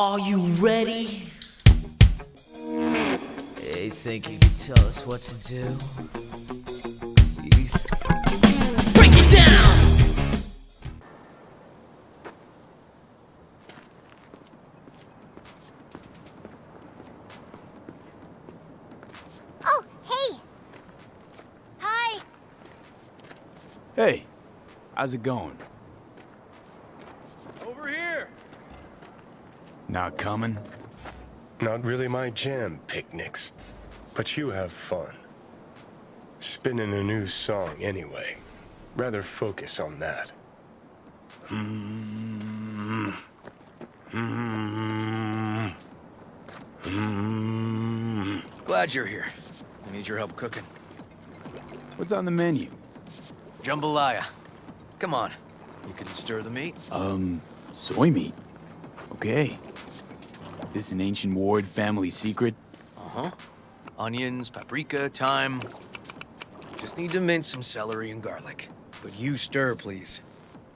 Are you ready? Hey, think you can tell us what to do? Beasy. Break it down! Oh, hey! Hi! Hey, how's it going? Over here! Not coming? Not really my jam, picnics. But you have fun. Spinning a new song anyway. Rather focus on that. Glad you're here. I need your help cooking. What's on the menu? Jambalaya. Come on. You can stir the meat. Soy meat. Okay. This an ancient Ward family secret? Uh-huh. Onions, paprika, thyme. Just need to mince some celery and garlic. But you stir, please.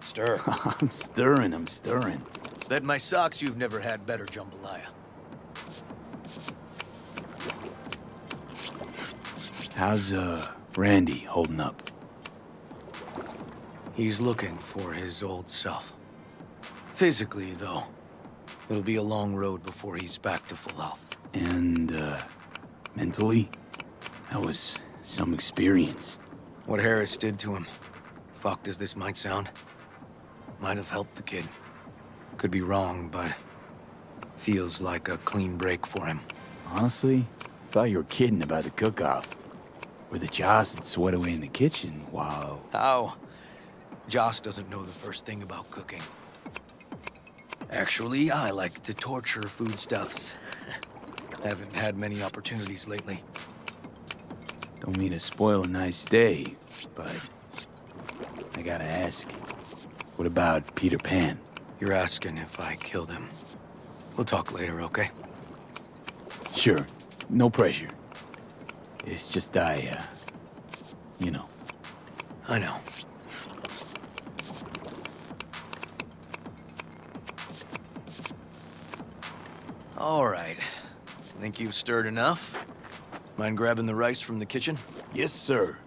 Stir. I'm stirring. Bet my socks you've never had better jambalaya. How's, Randy holding up? He's looking for his old self. Physically, though. It'll be a long road before he's back to full health. And, mentally? That was some experience. What Harris did to him, fucked as this might sound, might have helped the kid. Could be wrong, but feels like a clean break for him. Honestly, I thought you were kidding about the cook-off. Where the Joss would sweat away in the kitchen while... How? Joss doesn't know the first thing about cooking. Actually, I like to torture foodstuffs. Haven't had many opportunities lately. Don't mean to spoil a nice day, but... I gotta ask. What about Peter Pan? You're asking if I killed him. We'll talk later, okay? Sure. No pressure. It's just you know. I know. All right. Think you've stirred enough? Mind grabbing the rice from the kitchen? Yes, sir.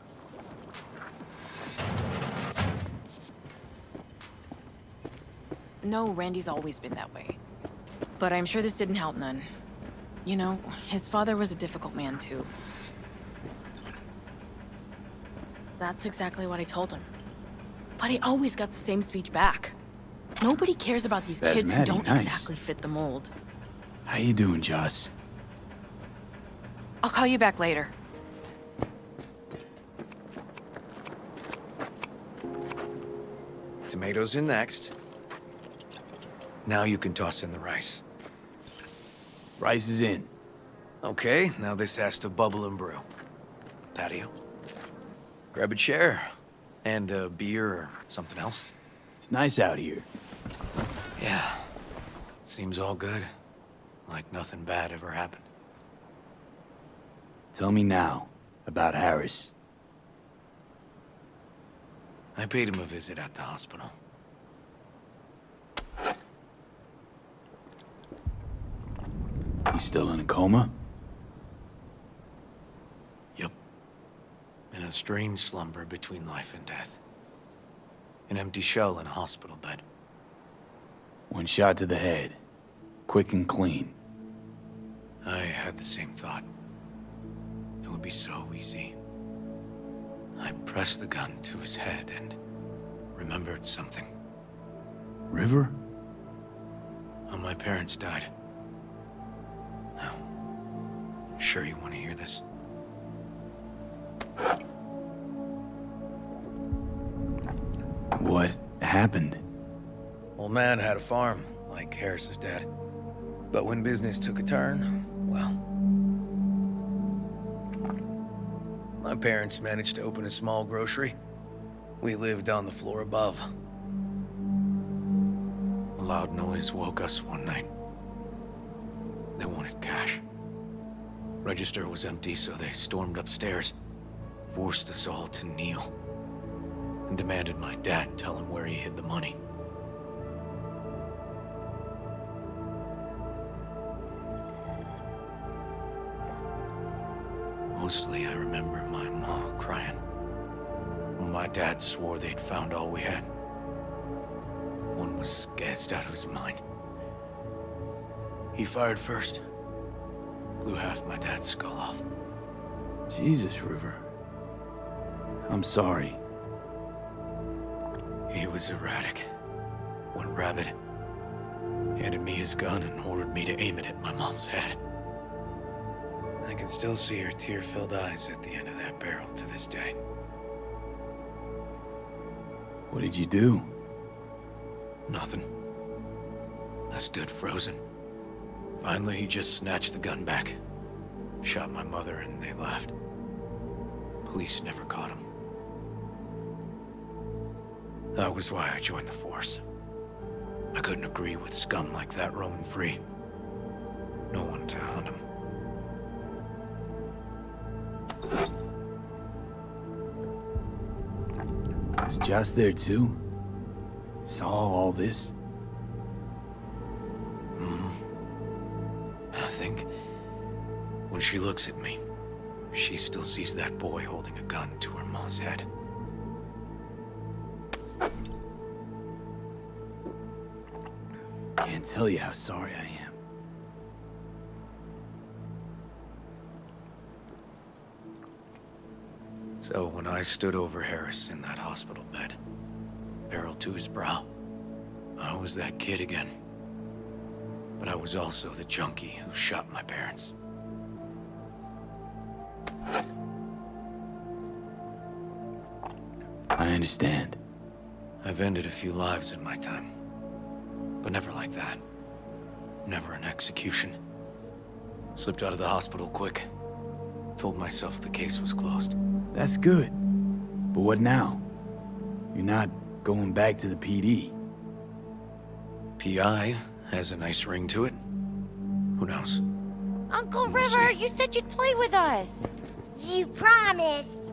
No, Randy's always been that way. But I'm sure this didn't help none. You know, his father was a difficult man, too. That's exactly what I told him. But he always got the same speech back. Nobody cares about these That's kids who mighty don't nice. exactly fit the mold. How you doing, Joss? I'll call you back later. Tomatoes in next. Now you can toss in the rice. Rice is in. Okay, now this has to bubble and brew. Patio. Grab a chair. And a beer or something else. It's nice out here. Yeah. Seems all good. Like nothing bad ever happened. Tell me now about Harris. I paid him a visit at the hospital. He's still in a coma? Yep. In a strange slumber between life and death. An empty shell in a hospital bed. One shot to the head. Quick and clean. I had the same thought. It would be so easy. I pressed the gun to his head and remembered something. River? How my parents died. Now, I'm sure you want to hear this. What happened? Old man had a farm, like Harris's dad. But when business took a turn, well... My parents managed to open a small grocery. We lived on the floor above. A loud noise woke us one night. They wanted cash. Register was empty, so they stormed upstairs, forced us all to kneel, and demanded my dad tell him where he hid the money. Mostly, I remember my mom crying. My dad swore they'd found all we had. One was gassed out of his mind. He fired first. Blew half my dad's skull off. Jesus, River. I'm sorry. He was erratic. Went rabid. Handed me his gun and ordered me to aim it at my mom's head. I can still see her tear-filled eyes at the end of that barrel to this day. What did you do? Nothing. I stood frozen. Finally, he just snatched the gun back. Shot my mother and they left. Police never caught him. That was why I joined the force. I couldn't agree with scum like that roaming free. No one to hunt him. Was Joss there too? Saw all this? I think when she looks at me, she still sees that boy holding a gun to her mom's head. Can't tell you how sorry I am. So when I stood over Harris in that hospital bed, barrel to his brow, I was that kid again. But I was also the junkie who shot my parents. I understand. I've ended a few lives in my time. But never like that. Never an execution. Slipped out of the hospital quick. Told myself the case was closed. That's good. But what now? You're not going back to the PD. PI has a nice ring to it. Who knows? Uncle We'll River, see. you said you'd play with us. You promised.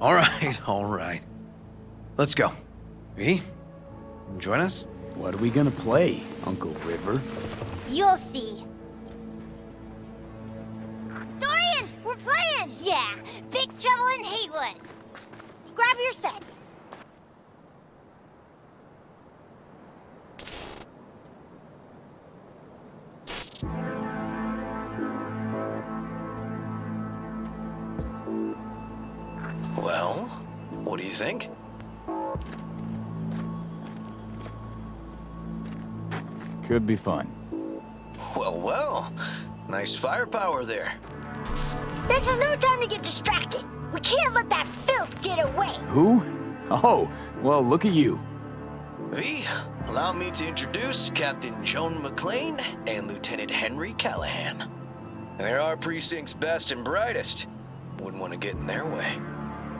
All right. Let's go. V, join us? What are we gonna play, Uncle River? You'll see. Dorian, we're playing! Yeah, Big Trouble in Haywood. Grab your set. Well, what do you think? Could be fun. Well. Nice firepower there. This is no time to get distracted. We can't let that filth get away. Who? Oh, well, look at you. V, allow me to introduce Captain Joan McClane and Lieutenant Henry Callahan. They're our precinct's best and brightest. Wouldn't want to get in their way.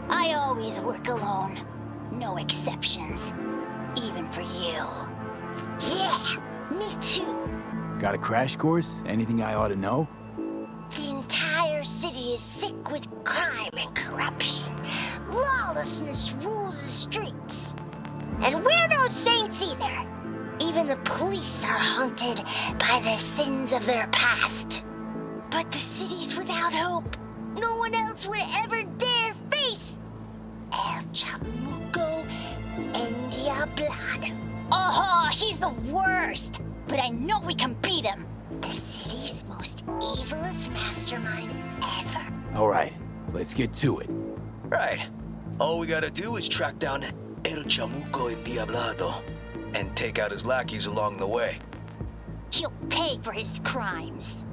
I always work alone. No exceptions. Even for you. Yeah, me too. Got a crash course? Anything I ought to know? The entire city is sick with crime and corruption. Lawlessness rules the streets. And we're no saints either. Even the police are haunted by the sins of their past. But the city's without hope. No one else would ever dare face El Chamuco Endiablado. Oh, he's the worst. But I know we can beat him. The city's most evilest mastermind ever. All right, let's get to it. Right. All we gotta do is track down El Chamuco Endiablado and take out his lackeys along the way. He'll pay for his crimes.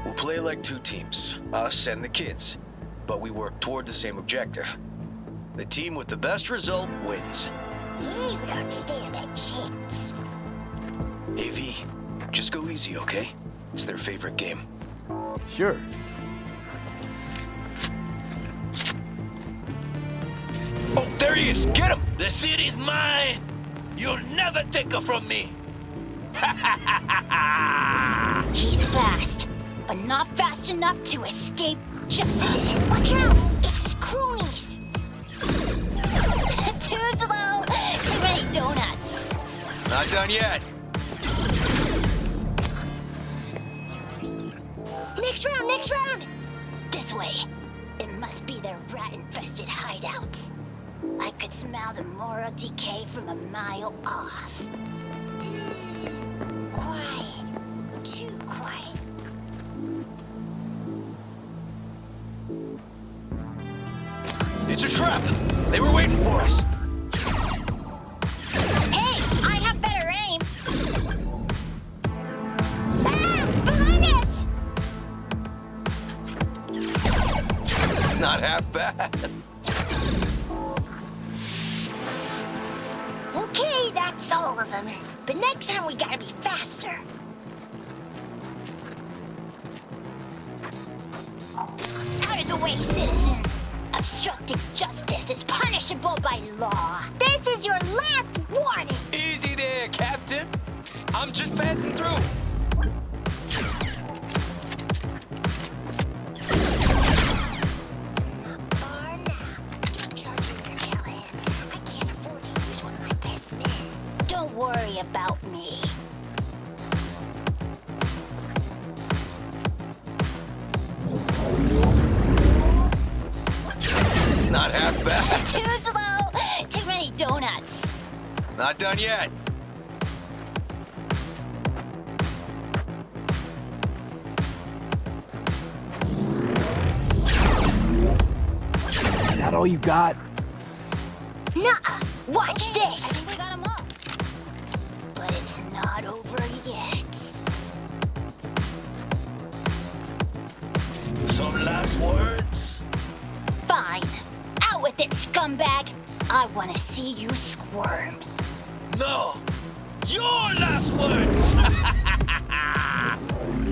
We'll play like two teams, us and the kids, but we work toward the same objective. The team with the best result wins. You don't stand a chance. AV, just go easy, okay? It's their favorite game. Sure. Oh, there he is! Get him! The city's mine! You'll never take her from me! He's fast, but not fast enough to escape justice. Watch out! It's cronies! Too slow! Too many donuts! Not done yet. Next round, next round! This way. It must be their rat-infested hideouts. I could smell the moral decay from a mile off. Quiet. Too quiet. It's a trap! They were waiting for us! Hey, I have better aim! Ah! Behind us! Not half bad. Okay, that's all of them. But next time we gotta be faster. Out of the way, citizen! Obstructing justice is punishable by law. This is your last warning! Easy there, Captain. I'm just passing through. Far now. Charging your tail end. I can't afford to lose one of my best men. Don't worry about me. Not half bad. Too slow! Too many donuts. Not done yet. Is that all you got? Nuh-uh. Watch Okay, I this. think we got 'em all. But it's not over yet. Some last words? Fine. Out with it, scumbag. I want to see you squirm. No. Your last words!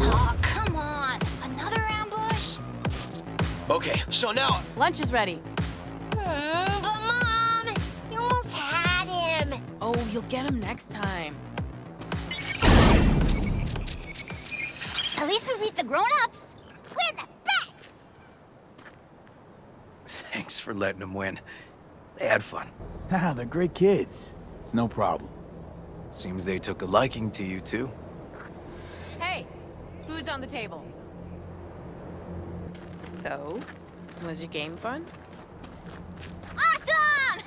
Oh, come on. Another ambush? Okay, so now... Lunch is ready. But Mom, you almost had him. Oh, you'll get him next time. At least we beat the grown-ups. We're the best! Thanks for letting them win. They had fun. Nah, they're great kids. It's no problem. Seems they took a liking to you, too. Hey, food's on the table. So, was your game fun? Awesome!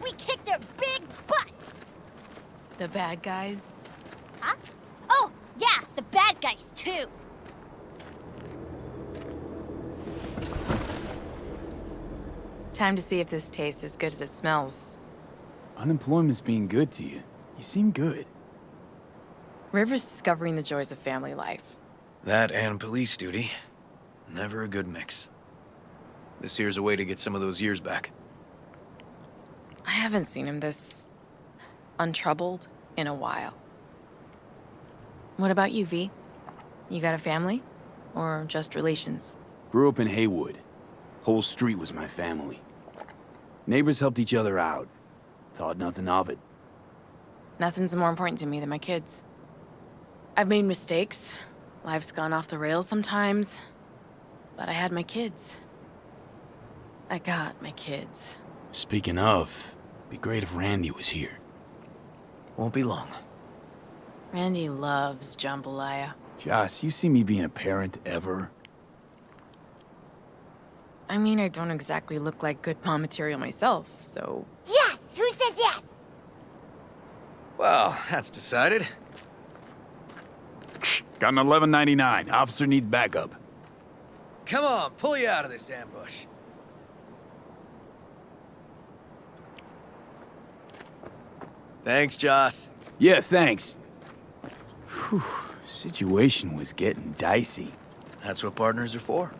We kicked their big butts! The bad guys? Huh? Oh, yeah, the bad guys, too. Time to see if this tastes as good as it smells. Unemployment's being good to you. You seem good. River's discovering the joys of family life. That and police duty. Never a good mix. This here's a way to get some of those years back. I haven't seen him this untroubled in a while. What about you, V? You got a family? Or just relations? Grew up in Haywood. Whole street was my family. Neighbors helped each other out. Thought nothing of it. Nothing's more important to me than my kids. I've made mistakes. Life's gone off the rails sometimes. But I had my kids. I got my kids. Speaking of, be great if Randy was here. Won't be long. Randy loves jambalaya. Joss, you see me being a parent ever? I mean, I don't exactly look like good mom material myself, so... Yes! Who says yes? Well, that's decided. Got an 1199. Officer needs backup. Come on, pull you out of this ambush. Thanks, Joss. Yeah, thanks. Whew, situation was getting dicey. That's what partners are for.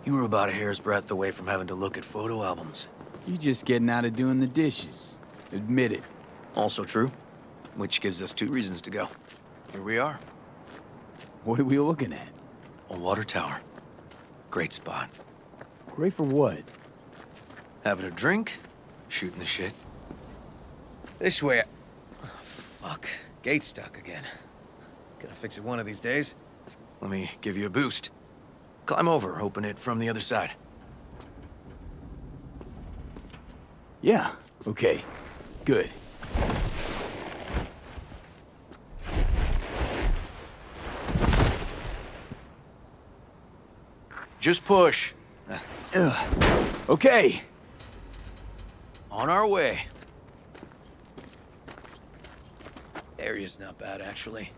You were about a hair's breadth away from having to look at photo albums. You just getting out of doing the dishes. Admit it. Also true, which gives us 2 reasons to go. Here we are, What are we looking at? a water tower. Great spot. Great for what? Having a drink, shooting the shit. This way. Oh, fuck. Gate's stuck again. Gotta fix it one of these days. Let me give you a boost. Climb over, open it from the other side. Yeah, okay. Good. Just push. Okay. On our way. Area's not bad, actually.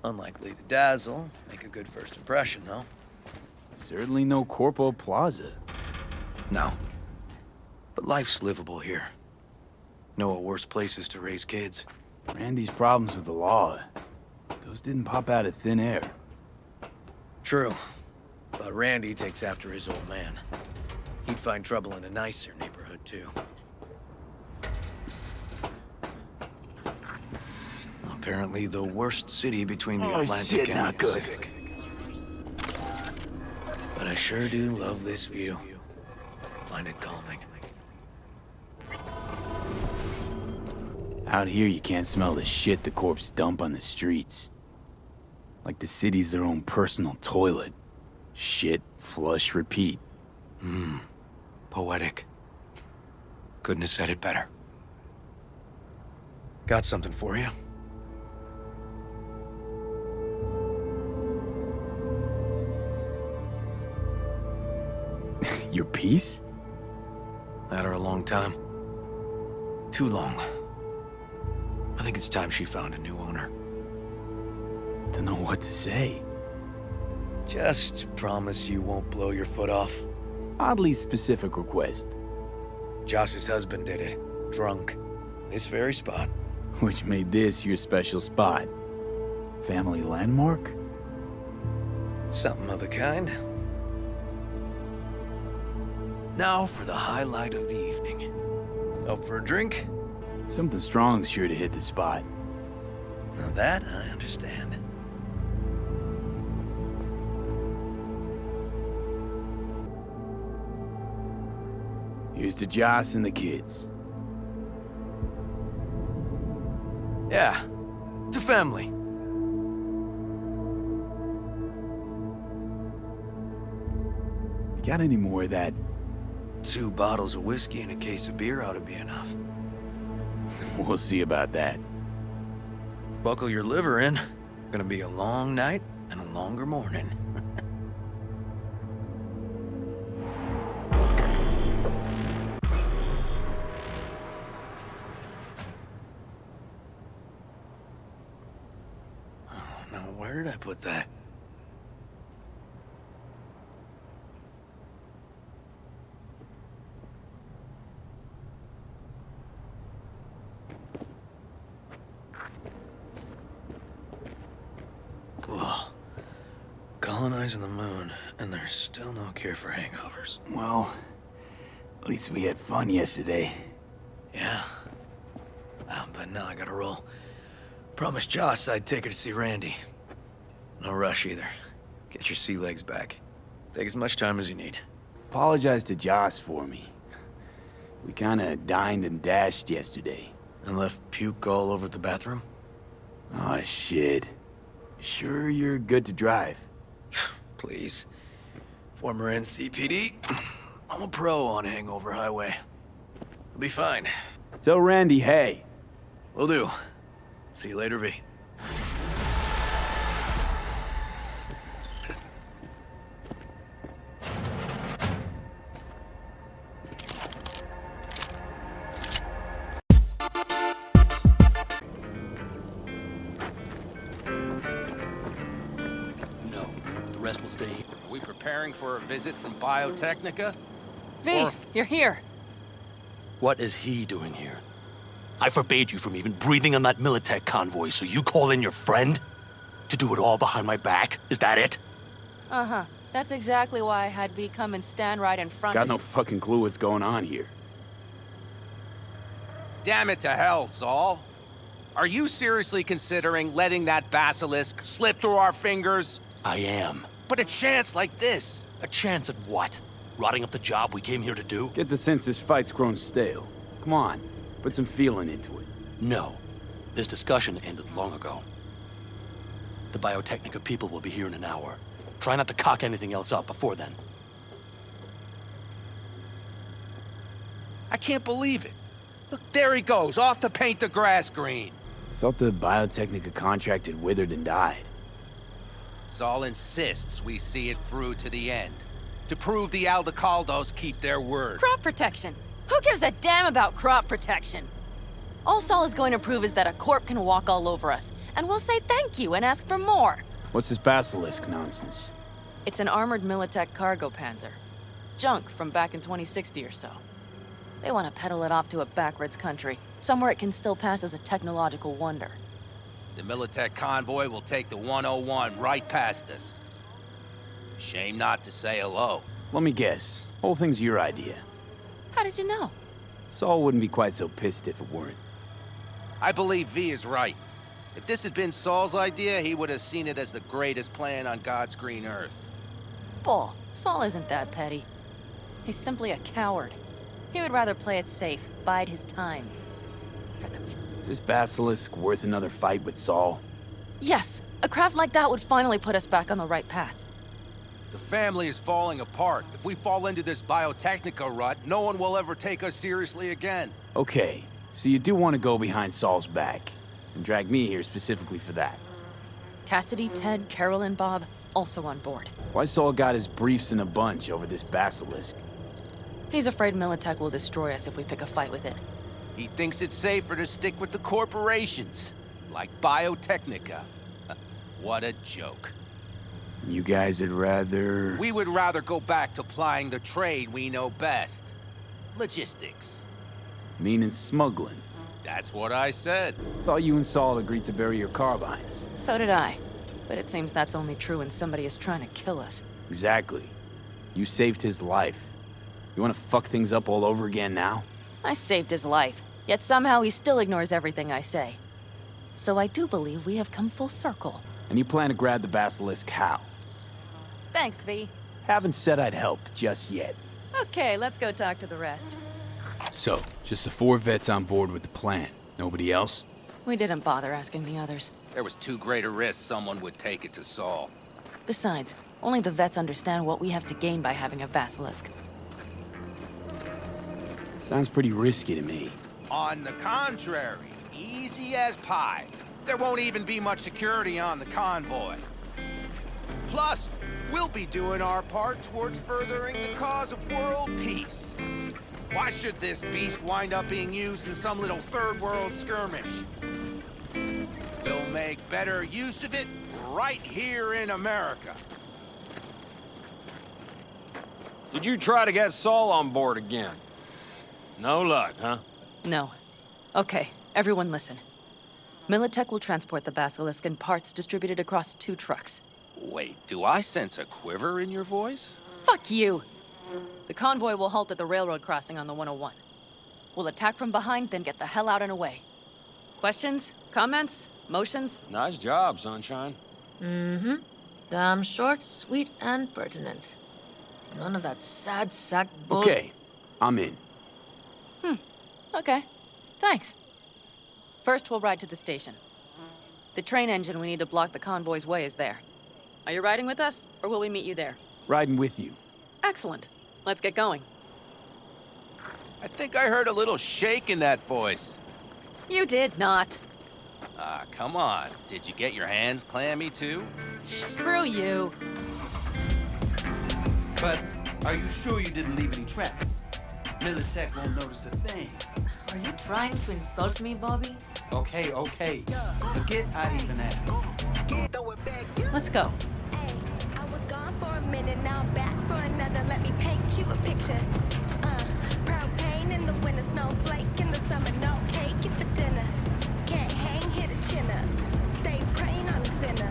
Unlikely to dazzle. Make a good first impression, though. Certainly no Corpo Plaza. No. But life's livable here. Know of worse places to raise kids. Randy's problems with the law, those didn't pop out of thin air. True. But Randy takes after his old man. He'd find trouble in a nicer neighborhood, too. Apparently the worst city between the Atlantic and the Pacific. But I sure do love this view. Find it calming. Out here, you can't smell the shit the corpse dump on the streets. Like the city's their own personal toilet. Shit, flush, repeat. Poetic. Couldn't have said it better. Got something for you. Your piece? Had her a long time. Too long. I think it's time she found a new owner. Don't know what to say. Just promise you won't blow your foot off. Oddly specific request. Josh's husband did it. Drunk. This very spot. Which made this your special spot. Family landmark? Something of the kind. Now for the highlight of the evening. Up for a drink? Something strong's sure to hit the spot. Now that I understand. Here's to Joss and the kids. Yeah, to family. You got any more of that? 2 bottles of whiskey and a case of beer ought to be enough. We'll see about that. Buckle your liver in. Gonna be a long night and a longer morning. Now, where did I put that? Colonizing the moon, and there's still no cure for hangovers. Well, at least we had fun yesterday. Yeah. But now I gotta roll. Promised Joss I'd take her to see Randy. No rush either. Get your sea legs back. Take as much time as you need. Apologize to Joss for me. We kinda dined and dashed yesterday. And left puke all over the bathroom? Oh, shit. Sure you're good to drive? Please. Former NCPD. I'm a pro on Hangover Highway. I'll be fine. Tell Randy, hey. Will do. See you later, V. No, the rest will stay here. Are we preparing for a visit from Biotechnica? V, you're here. What is he doing here? I forbade you from even breathing on that Militech convoy, so you call in your friend? To do it all behind my back? Is that it? Uh-huh. That's exactly why I had V come and stand right in front Got of no you. fucking clue what's going on here. Damn it to hell, Saul. Are you seriously considering letting that basilisk slip through our fingers? I am. But a chance like this. A chance at what? Rotting up the job we came here to do? Get the sense this fight's grown stale. Come on, put some feeling into it. No. This discussion ended long ago. The Biotechnica people will be here in an hour. Try not to cock anything else up before then. I can't believe it. Look, there he goes, off to paint the grass green. Thought the Biotechnica contract had withered and died. Saul insists we see it through to the end. to prove the Aldecaldos keep their word. Crop protection. Who gives a damn about crop protection? All Saul is going to prove is that a corp can walk all over us, and we'll say thank you and ask for more. What's this basilisk nonsense? It's an armored Militech cargo panzer. Junk from back in 2060 or so. They want to peddle it off to a backwards country, somewhere it can still pass as a technological wonder. The Militech convoy will take the 101 right past us. Shame not to say hello. Let me guess. Whole thing's your idea. How did you know? Saul wouldn't be quite so pissed if it weren't. I believe V is right. If this had been Saul's idea, he would have seen it as the greatest plan on God's green earth. Bull. Saul isn't that petty. He's simply a coward. He would rather play it safe, bide his time. Is this basilisk worth another fight with Saul? Yes, a craft like that would finally put us back on the right path. The family is falling apart. If we fall into this biotechnica rut, no one will ever take us seriously again. Okay, so you do want to go behind Saul's back, and drag me here specifically for that. Cassidy, Ted, Carol, and Bob, also on board. Why Saul got his briefs in a bunch over this basilisk? He's afraid Militech will destroy us if we pick a fight with it. He thinks it's safer to stick with the corporations, like biotechnica. What a joke. You guys would rather... We would rather go back to plying the trade we know best. Logistics. Meaning smuggling. That's what I said. Thought you and Saul agreed to bury your carbines. So did I. But it seems that's only true when somebody is trying to kill us. Exactly. You saved his life. You want to fuck things up all over again now? I saved his life, yet somehow he still ignores everything I say. So I do believe we have come full circle. And you plan to grab the basilisk how? Thanks, V. Haven't said I'd help just yet. Okay, let's go talk to the rest. So, just the 4 vets on board with the plan. Nobody else? We didn't bother asking the others. There was too great a risk someone would take it to Saul. Besides, only the vets understand what we have to gain by having a basilisk. Sounds pretty risky to me. On the contrary, easy as pie. There won't even be much security on the convoy. Plus, we'll be doing our part towards furthering the cause of world peace. Why should this beast wind up being used in some little third world skirmish? We'll make better use of it right here in America. Did you try to get Saul on board again? No luck, huh? No. Okay, everyone listen. Militech will transport the basilisk in parts distributed across 2 trucks. Wait, do I sense a quiver in your voice? Fuck you! The convoy will halt at the railroad crossing on the 101. We'll attack from behind, then get the hell out and away. Questions? Comments? Motions? Nice job, Sunshine. Mm-hmm. Damn short, sweet, and pertinent. None of that sad sack bullshit. Okay, I'm in. Okay. Thanks. First, we'll ride to the station. The train engine we need to block the convoy's way is there. Are you riding with us, or will we meet you there? Riding with you. Excellent. Let's get going. I think I heard a little shake in that voice. You did not. Ah, come on. Did you get your hands clammy, too? Screw you. But are you sure you didn't leave any tracks? Militech won't notice a thing. Are you trying to insult me, Bobby? Okay. Forget I even asked. Let's go. I was gone for a minute, now I'm back for another. Let me paint you a picture. Propane in the winter, snowflake in the summer, no cake for dinner. Can't hang, hit a chin up. Stay praying on the sinner.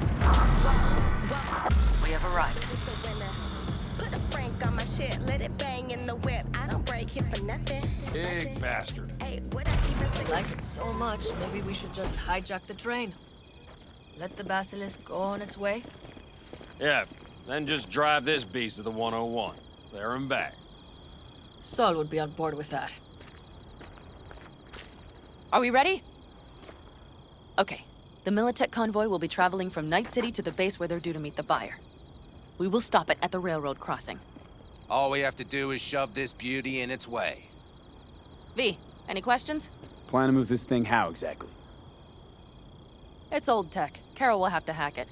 We have arrived. Put a Frank on my shit, let it bang in the whip. I don't break his for nothing. Big bastard. Hey, what I even say? Like it so much, maybe we should just hijack the train. Let the basilisk go on its way. Yeah, then just drive this beast to the 101. There and back. Saul would be on board with that. Are we ready? Okay. The Militech convoy will be traveling from Night City to the base where they're due to meet the buyer. We will stop it at the railroad crossing. All we have to do is shove this beauty in its way. V, any questions? Plan to move this thing how exactly? It's old tech. Carol will have to hack it.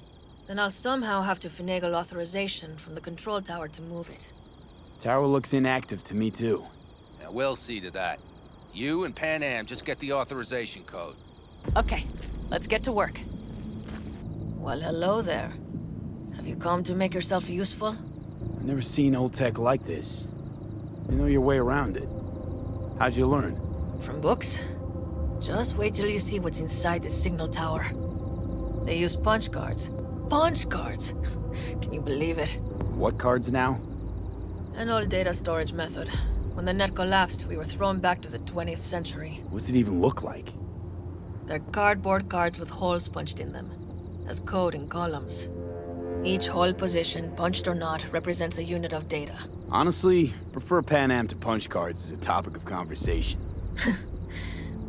Then I'll somehow have to finagle authorization from the control tower to move it. Tower looks inactive to me, too. Yeah, we'll see to that. You and Panam just get the authorization code. Okay, let's get to work. Well, hello there. Have you come to make yourself useful? I've never seen old tech like this. You know your way around it. How'd you learn? From books? Just wait till you see what's inside the signal tower. They use punch cards. Punch cards! Can you believe it? What cards now? An old data storage method. When the net collapsed, we were thrown back to the 20th century. What's it even look like? They're cardboard cards with holes punched in them, as code in columns. Each hole position, punched or not, represents a unit of data. Honestly, prefer Panam to punch cards as a topic of conversation.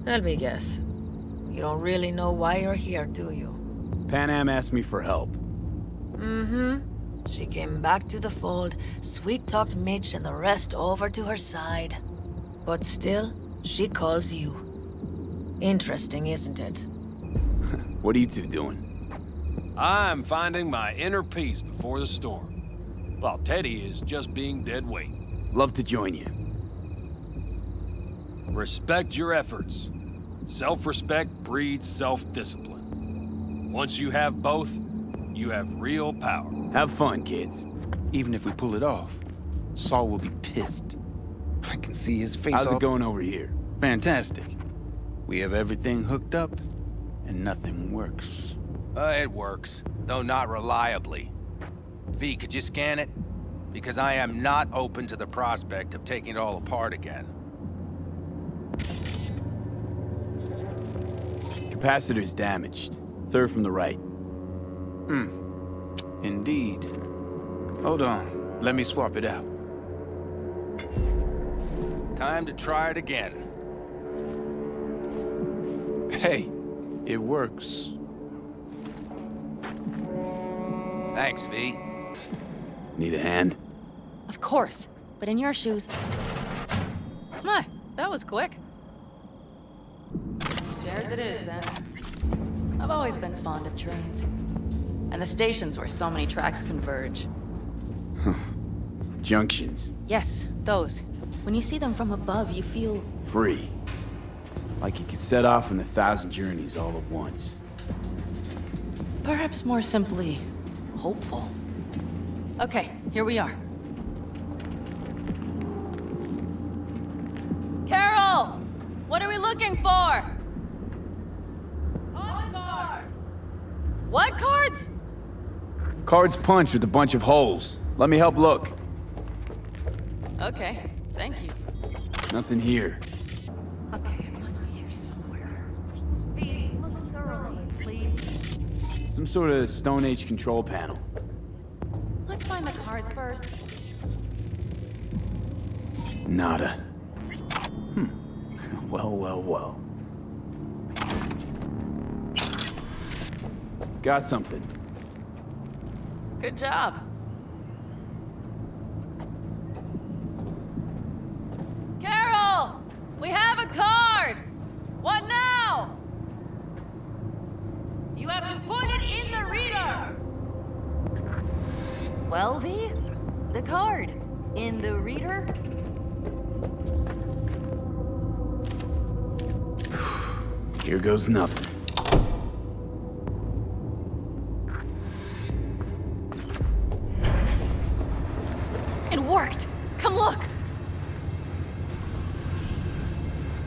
Let me guess. You don't really know why you're here, do you? Panam asked me for help. Mm-hmm. She came back to the fold, sweet-talked Mitch and the rest over to her side. But still, she calls you. Interesting, isn't it? What are you two doing? I'm finding my inner peace before the storm, while Teddy is just being dead weight. Love to join you. Respect your efforts. Self-respect breeds self-discipline. Once you have both, you have real power. Have fun, kids. Even if we pull it off, Saul will be pissed. I can see his face. How's it going over here? Fantastic. We have everything hooked up, and nothing works. It works, though not reliably. V, could you scan it? Because I am not open to the prospect of taking it all apart again. Capacitor's damaged. Third from the right. Indeed. Hold on. Let me swap it out. Time to try it again. Hey, it works. Thanks, V. Need a hand? Of course, but in your shoes... My, that was quick. Stairs it is, then. I've always been fond of trains. And the stations where so many tracks converge. Junctions. Yes, those. When you see them from above, you feel... Free. Like you could set off on 1,000 journeys all at once. Perhaps more simply, hopeful. Okay, here we are. Carol! What are we looking for? Punch cards! What cards? Cards punched with a bunch of holes. Let me help look. Okay, thank you. Nothing here. Okay, it must be here somewhere. Please, look thoroughly, please. Some sort of Stone Age control panel. Let's find the cards first. Nada. Well. Got something. Good job. Carol! We have a card! What now? You have to put it in the reader! Well, V? The card. In the reader? Here goes nothing. It worked! Come look!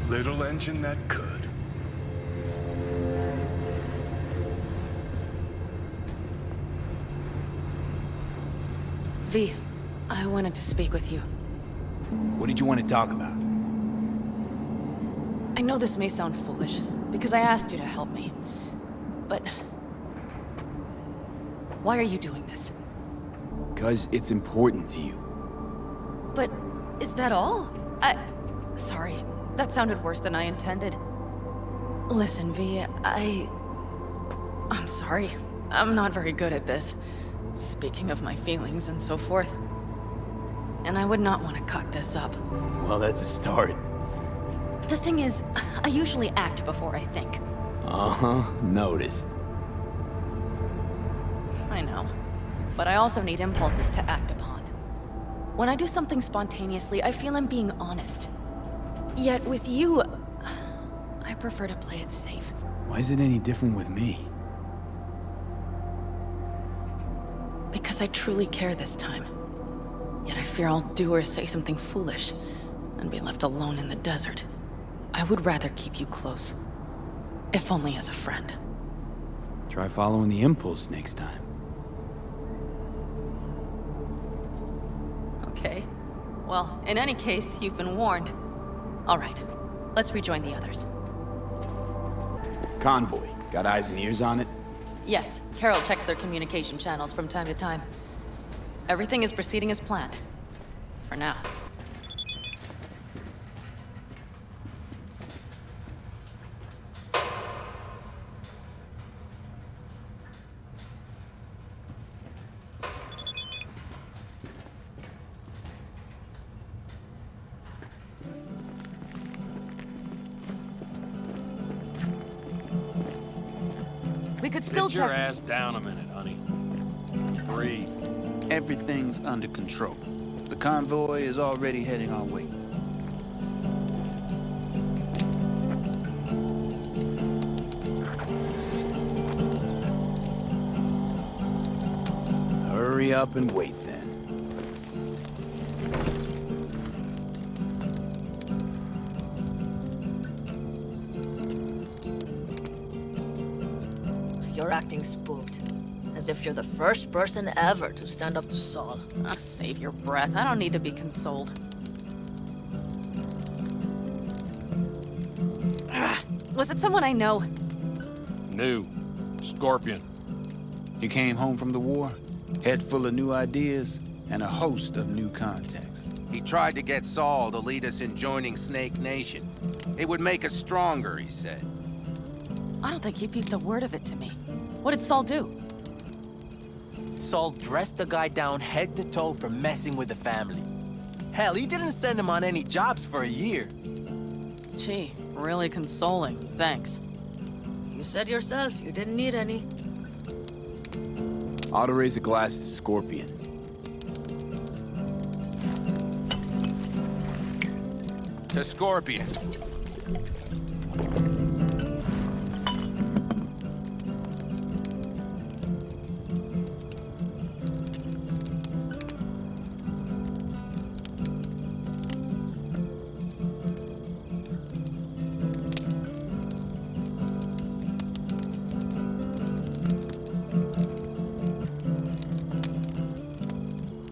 Little engine that could. V, I wanted to speak with you. What did you want to talk about? I know this may sound foolish, because I asked you to help me. But... why are you doing this? Because it's important to you. But is that all? Sorry, that sounded worse than I intended. Listen, V, I'm sorry. I'm not very good at this. Speaking of my feelings and so forth. And I would not want to cut this up. Well, that's a start. The thing is, I usually act before I think. Uh-huh, noticed. I know. But I also need impulses to act upon. When I do something spontaneously, I feel I'm being honest. Yet with you, I prefer to play it safe. Why is it any different with me? Because I truly care this time. Yet I fear I'll do or say something foolish and be left alone in the desert. I would rather keep you close, if only as a friend. Try following the impulse next time. Okay. Well, in any case, you've been warned. All right, let's rejoin the others. Convoy. Got eyes and ears on it? Yes, Carol checks their communication channels from time to time. Everything is proceeding as planned. For now. We could still Sit your check. ass down a minute, honey. Breathe. Everything's under control. The convoy is already heading our way. Hurry up and wait then. You're acting spooked. As if you're the first person ever to stand up to Saul. Ah, save your breath. I don't need to be consoled. Was it someone I know? New. Scorpion. He came home from the war, head full of new ideas, and a host of new contacts. He tried to get Saul to lead us in joining Snake Nation. It would make us stronger, he said. I don't think he peeped a word of it to me. What did Saul do? Saul dressed the guy down head to toe for messing with the family. Hell, he didn't send him on any jobs for a year. Gee, really consoling. Thanks. You said yourself you didn't need any. Ought to raise a glass to Scorpion. To Scorpion.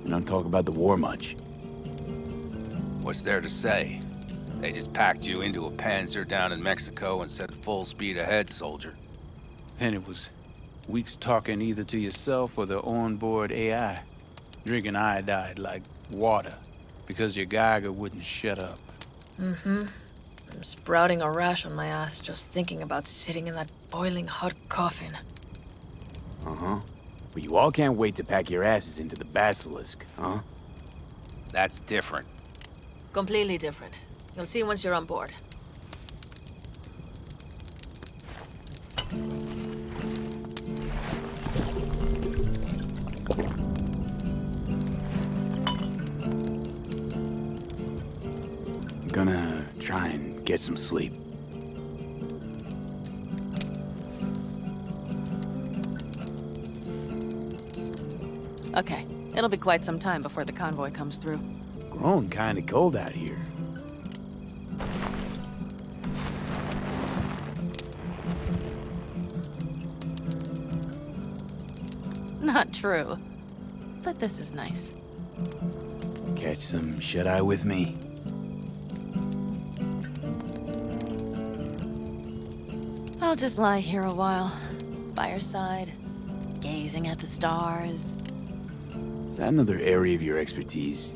Don't talk about the war much. What's there to say? They just packed you into a Panzer down in Mexico and said full speed ahead, soldier. And it was weeks talking either to yourself or the onboard AI. Drinking iodide like water because your Geiger wouldn't shut up. Mm-hmm. I'm sprouting a rash on my ass just thinking about sitting in that boiling hot coffin. Uh-huh. But you all can't wait to pack your asses into the Basilisk, huh? That's different. Completely different. You'll see once you're on board. I'm gonna try and get some sleep. Okay, it'll be quite some time before the convoy comes through. Grown kinda cold out here. Not true. But this is nice. Catch some shut-eye with me? I'll just lie here a while, by your side, gazing at the stars. Is that another area of your expertise?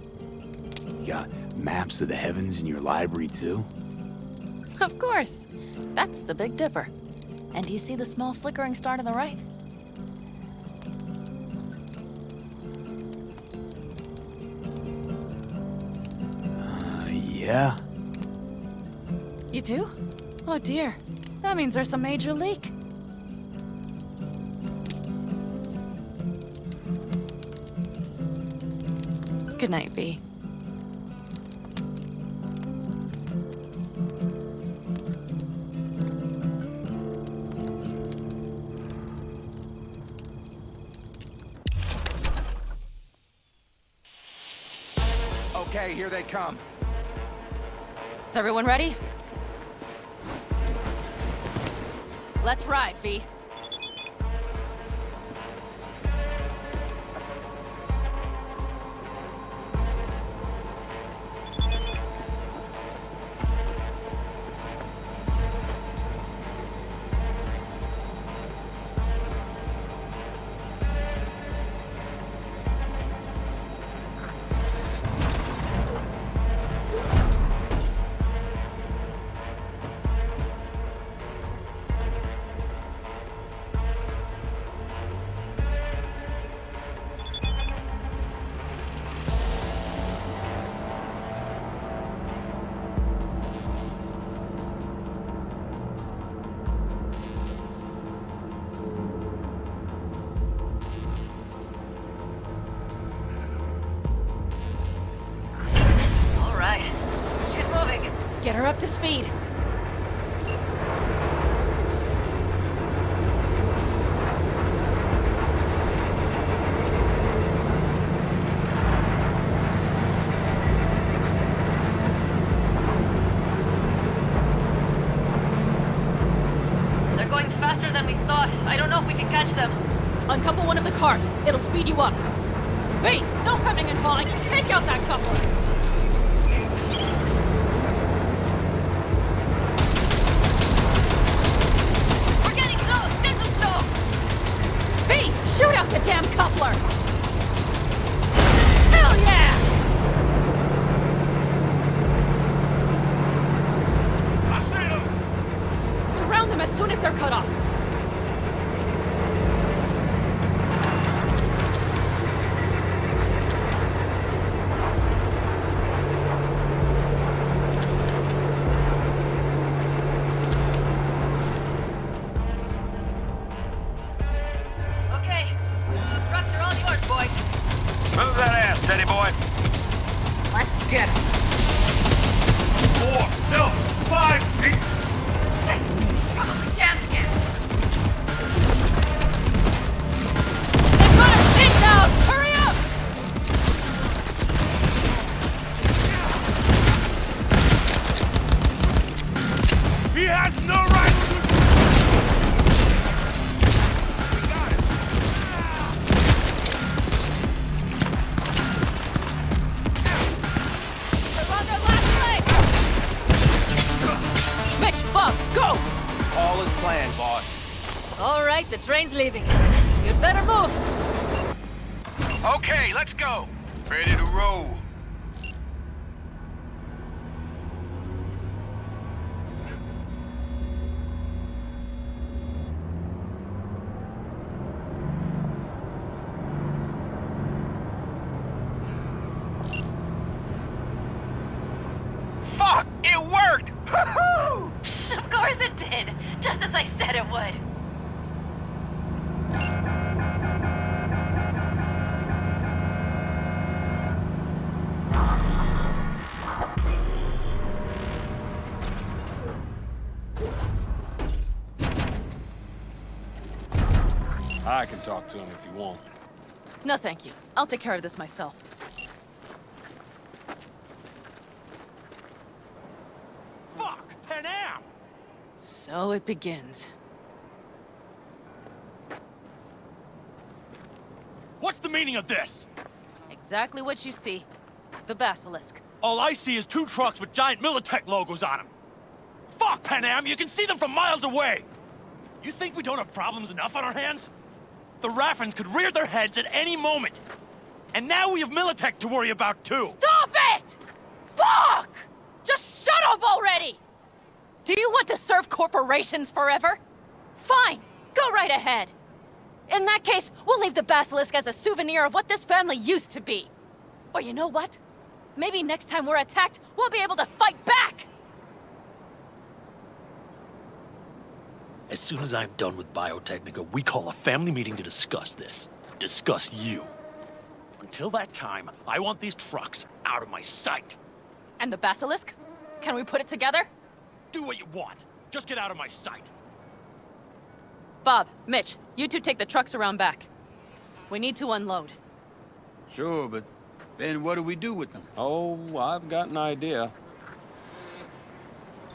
You got maps of the heavens in your library, too? Of course. That's the Big Dipper. And do you see the small flickering star to the right? Yeah. You do? Oh dear. That means there's a major leak. Good night, V. Okay, here they come. Is everyone ready? Let's ride, V. Get her up to speed. They're going faster than we thought. I don't know if we can catch them. Uncouple one of the cars. It'll speed you up. V, no hemming and hawing. Take out that coupler. Shoot out the damn coupler! Hell yeah! I see them! Surround them as soon as they're cut off. The train's leaving. You'd better move. Okay, let's go. Ready to roll. Fuck! It worked! Woohoo! Of course it did. Just as I said it would. I can talk to him if you want. No, thank you. I'll take care of this myself. Fuck! Panam! So it begins. What's the meaning of this? Exactly what you see. The Basilisk. All I see is 2 trucks with giant Militech logos on them. Fuck, Panam! You can see them from miles away! You think we don't have problems enough on our hands? The Raffens could rear their heads at any moment. And now we have Militech to worry about, too. Stop it! Fuck! Just shut up already! Do you want to serve corporations forever? Fine, go right ahead. In that case, we'll leave the Basilisk as a souvenir of what this family used to be. Or you know what? Maybe next time we're attacked, we'll be able to fight back! As soon as I'm done with Biotechnica, we call a family meeting to discuss this. Discuss you. Until that time, I want these trucks out of my sight. And the basilisk? Can we put it together? Do what you want. Just get out of my sight. Bob, Mitch, you two take the trucks around back. We need to unload. Sure, but then what do we do with them? Oh, I've got an idea.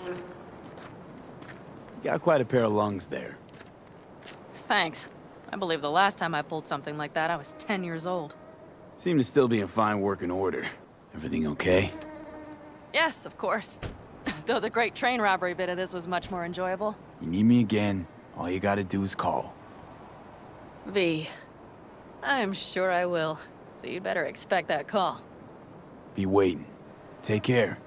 You got quite a pair of lungs there. Thanks. I believe the last time I pulled something like that, I was 10 years old. Seem to still be in fine working order. Everything okay? Yes, of course. Though the great train robbery bit of this was much more enjoyable. You need me again, all you gotta do is call. V. I'm sure I will. So you'd better expect that call. Be waiting. Take care.